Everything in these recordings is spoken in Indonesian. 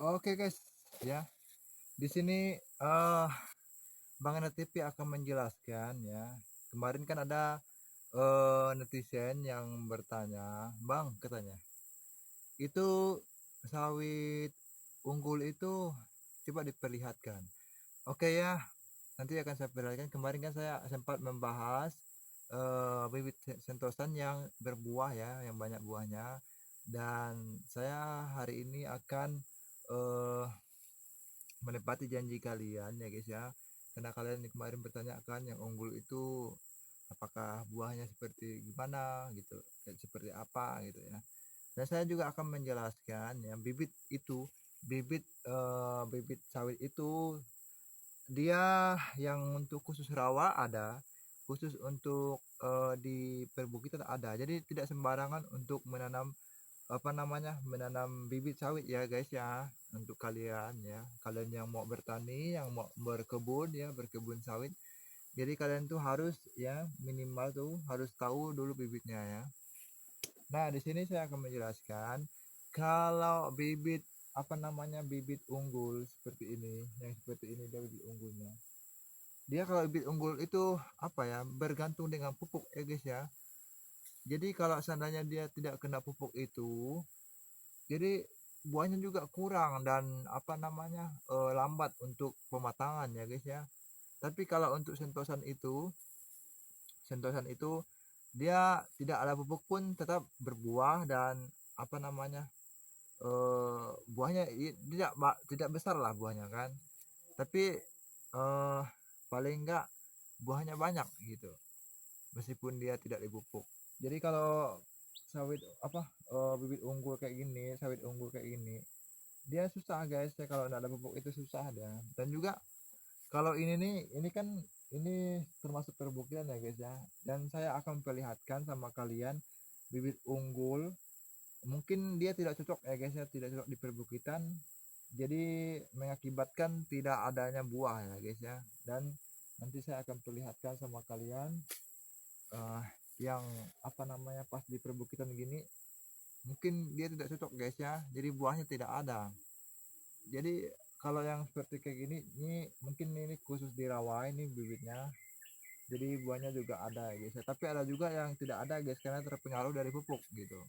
Oke guys, ya. Di sini eh Bang NTP akan menjelaskan ya. Kemarin kan ada netizen yang bertanya, "Bang," katanya, "itu sawit unggul itu coba diperlihatkan." Oke ya, nanti akan saya perlihatkan. Kemarin kan saya sempat membahas bibit sentosan yang berbuah ya, yang banyak buahnya. Dan saya hari ini akan eh menepati janji kalian ya guys ya, karena kalian kemarin bertanya kan yang unggul itu apakah buahnya seperti gimana gitu, seperti apa gitu ya. Dan saya juga akan menjelaskan ya, bibit itu, bibit sawit itu dia yang untuk khusus rawa ada, khusus untuk di perbukitan ada. Jadi tidak sembarangan untuk menanam apa namanya, menanam bibit sawit ya guys ya. Untuk kalian ya, kalian yang mau bertani, yang mau berkebun ya, berkebun sawit, jadi kalian tuh harus ya minimal tuh harus tahu dulu bibitnya ya. Nah di sini saya akan menjelaskan kalau bibit apa namanya, bibit unggul seperti ini, yang seperti ini dia bibit unggulnya. Dia kalau bibit unggul itu apa ya, bergantung dengan pupuk ya guys ya. Jadi kalau seandainya dia tidak kena pupuk itu, jadi buahnya juga kurang dan apa namanya, lambat untuk pematangan ya guys ya. Tapi kalau untuk sentosan itu dia tidak ada pupuk pun tetap berbuah dan apa namanya, buahnya tidak besar lah buahnya kan. Tapi eh, paling enggak buahnya banyak gitu, meskipun dia tidak dipupuk. Jadi kalau sawit apa, bibit unggul kayak gini, sawit unggul kayak gini, dia susah guys ya, kalau nggak ada pupuk itu susah dia. Dan juga kalau ini nih, ini kan ini termasuk perbukitan ya guys ya, dan saya akan perlihatkan sama kalian bibit unggul. Mungkin dia tidak cocok ya guys ya, tidak cocok di perbukitan, jadi mengakibatkan tidak adanya buah ya guys ya. Dan nanti saya akan perlihatkan sama kalian eh, yang apa namanya, pas di perbukitan gini mungkin dia tidak cocok guys ya, jadi buahnya tidak ada. Jadi kalau yang seperti kayak gini, ini mungkin ini khusus di rawa ini bibitnya, jadi buahnya juga ada guys ya. Tapi ada juga yang tidak ada guys, karena terpengaruh dari pupuk gitu.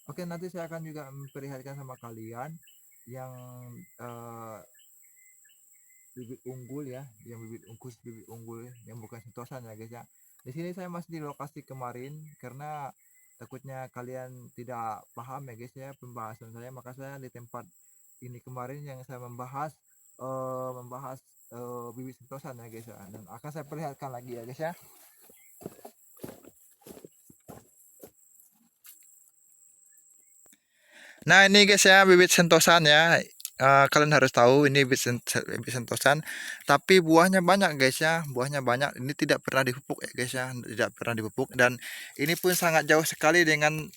Oke, nanti saya akan juga memperlihatkan sama kalian yang eh, bibit unggul ya, yang bibit unggul yang bukan sentosan ya guys ya. Di sini saya masih di lokasi kemarin karena takutnya kalian tidak paham ya guys ya pembahasan saya, maka saya di tempat ini kemarin yang saya membahas bibit sentosan ya guys ya, dan akan saya perlihatkan lagi ya guys ya. Nah ini guys ya bibit sentosan ya. Kalian harus tahu ini bibit sentosan, tapi buahnya banyak guys ya, buahnya banyak. Ini tidak pernah dipupuk ya guys ya, tidak pernah dipupuk. Dan ini pun sangat jauh sekali dengan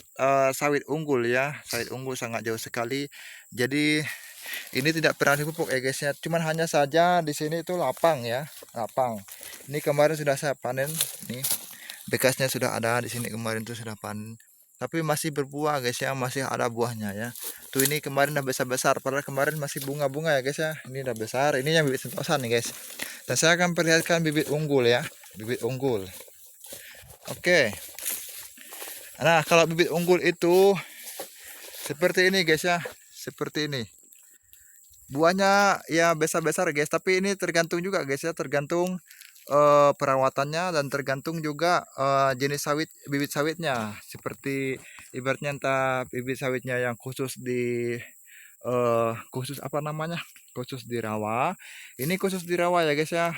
sawit unggul ya, sawit unggul sangat jauh sekali. Jadi ini tidak pernah dipupuk ya guys ya, cuman hanya saja di sini itu lapang ya, lapang. Ini kemarin sudah saya panen nih, bekasnya sudah ada di sini, kemarin tuh sudah panen, tapi masih berbuah guys ya, masih ada buahnya ya. Tuh ini kemarin udah besar-besar, padahal kemarin masih bunga-bunga ya guys ya. Ini udah besar, ini yang bibit sentosan nih guys. Dan saya akan perlihatkan bibit unggul ya, bibit unggul. Oke. Nah kalau bibit unggul itu seperti ini guys ya, seperti ini. Buahnya ya besar-besar guys, tapi ini tergantung juga guys ya, tergantung perawatannya dan tergantung juga jenis sawit, bibit sawitnya. Seperti ibaratnya entah bibit sawitnya yang khusus di khusus apa namanya, khusus di rawa. Ini khusus di rawa ya guys ya,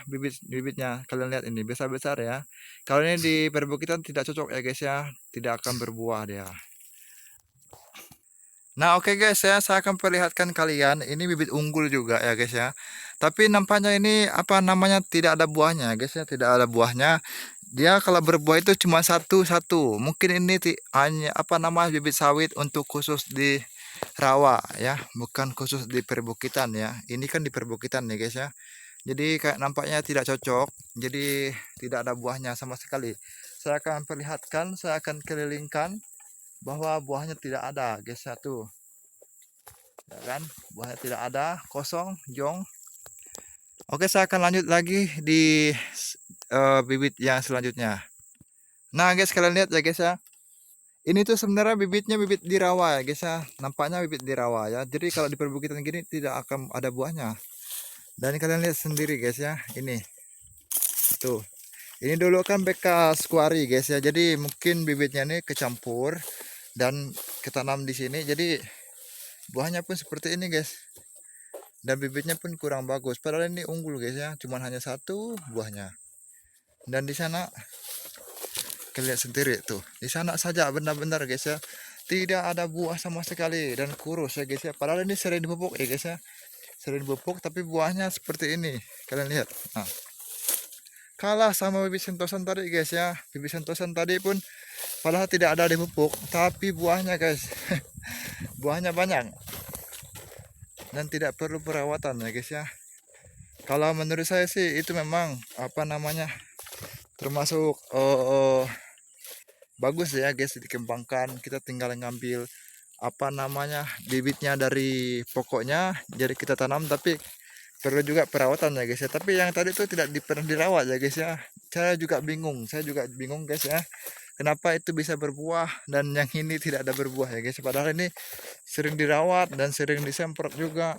bibitnya kalian lihat ini besar-besar ya. Kalau ini di perbukitan tidak cocok ya guys ya, tidak akan berbuah dia. Nah, oke guys ya, saya akan perlihatkan kalian ini bibit unggul juga ya guys ya. Tapi nampaknya ini apa namanya, tidak ada buahnya guys ya, tidak ada buahnya. Dia kalau berbuah itu cuma satu-satu. Mungkin ini hanya apa nama, bibit sawit untuk khusus di rawa ya, bukan khusus di perbukitan ya. Ini kan di perbukitan nih guys ya. Jadi kayak nampaknya tidak cocok. Jadi tidak ada buahnya sama sekali. Saya akan perlihatkan, saya akan kelilingkan bahwa buahnya tidak ada guys, satu. ya kan, buahnya tidak ada, kosong, jong. Oke, saya akan lanjut lagi di bibit yang selanjutnya. Nah guys, kalian lihat ya guys ya, ini tuh sebenarnya bibitnya bibit di rawa ya guys ya, nampaknya bibit di rawa ya. Jadi kalau di perbukitan gini tidak akan ada buahnya. Dan kalian lihat sendiri guys ya, ini tuh, ini dulu kan bekas kuari guys ya, jadi mungkin bibitnya ini kecampur dan ketanam di sini, jadi buahnya pun seperti ini guys. Dan bibitnya pun kurang bagus, padahal ini unggul guys ya, cuman hanya satu buahnya. Dan di sana kalian lihat sendiri tuh, di sana saja benar-benar guys ya, tidak ada buah sama sekali dan kurus ya guys ya. Padahal ini sering dipupuk ya guys ya, sering dipupuk, tapi buahnya seperti ini. Kalian lihat, nah, kalah sama bibit sentosan tadi guys ya. Bibit sentosan tadi pun padahal tidak ada dipupuk, tapi buahnya guys, buahnya banyak dan tidak perlu perawatan ya guys ya. Kalau menurut saya sih itu memang apa namanya, termasuk bagus ya guys, dikembangkan. Kita tinggal ngambil apa namanya, bibitnya dari pokoknya, jadi kita tanam, tapi perlu juga perawatan ya guys ya. Tapi yang tadi itu tidak pernah dirawat ya guys ya. Saya juga bingung guys ya, kenapa itu bisa berbuah dan yang ini tidak ada berbuah ya guys. Padahal ini sering dirawat dan sering disemprot juga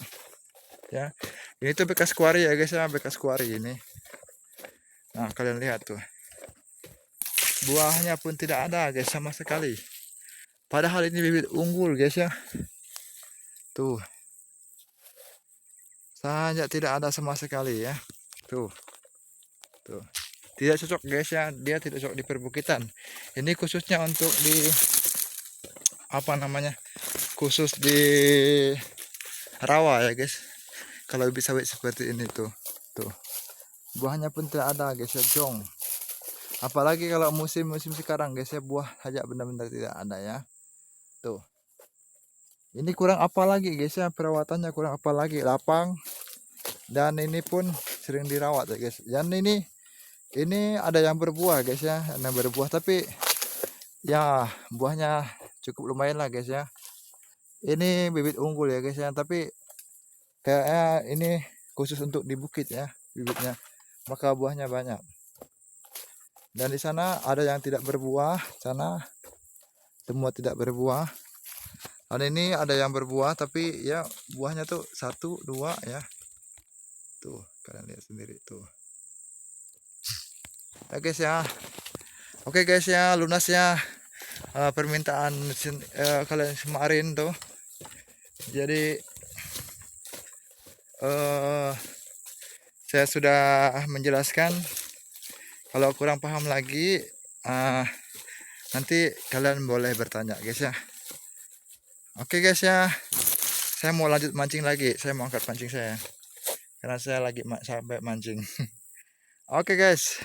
ya. Ini tuh bekas kuari ya guys ya, bekas kuari ini. Nah kalian lihat tuh, buahnya pun tidak ada guys sama sekali. Padahal ini bibit unggul guys ya. Tuh, saja tidak ada sama sekali ya. Tuh, tuh. Tidak cocok guys ya, dia tidak cocok di perbukitan. Ini khususnya untuk di apa namanya, khusus di rawa ya guys. Kalau bisa sawit seperti ini tuh, tuh. Buahnya pun tidak ada guys ya, jong. Apalagi kalau musim-musim sekarang guys ya, buah saja benar-benar tidak ada ya. Tuh. Ini kurang apa lagi guys ya, perawatannya kurang apa lagi, lapang. Dan ini pun sering dirawat ya guys. Dan ini ada yang berbuah guys ya, ada yang berbuah, tapi ya buahnya cukup lumayan lah guys ya. Ini bibit unggul ya guys ya, tapi kayaknya ini khusus untuk di bukit ya bibitnya, maka buahnya banyak. Dan di sana ada yang tidak berbuah, sana semua tidak berbuah. Dan ini ada yang berbuah, tapi ya buahnya tuh 1, 2 ya. Tuh, kalian lihat sendiri tuh. Ya guys ya. Oke guys ya, lunas ya permintaan kalian kemarin tuh. Jadi saya sudah menjelaskan. Kalau kurang paham lagi, nanti kalian boleh bertanya guys ya. Oke guys ya, saya mau lanjut mancing lagi. Saya mau angkat pancing saya, karena saya lagi sampai mancing. Oke guys.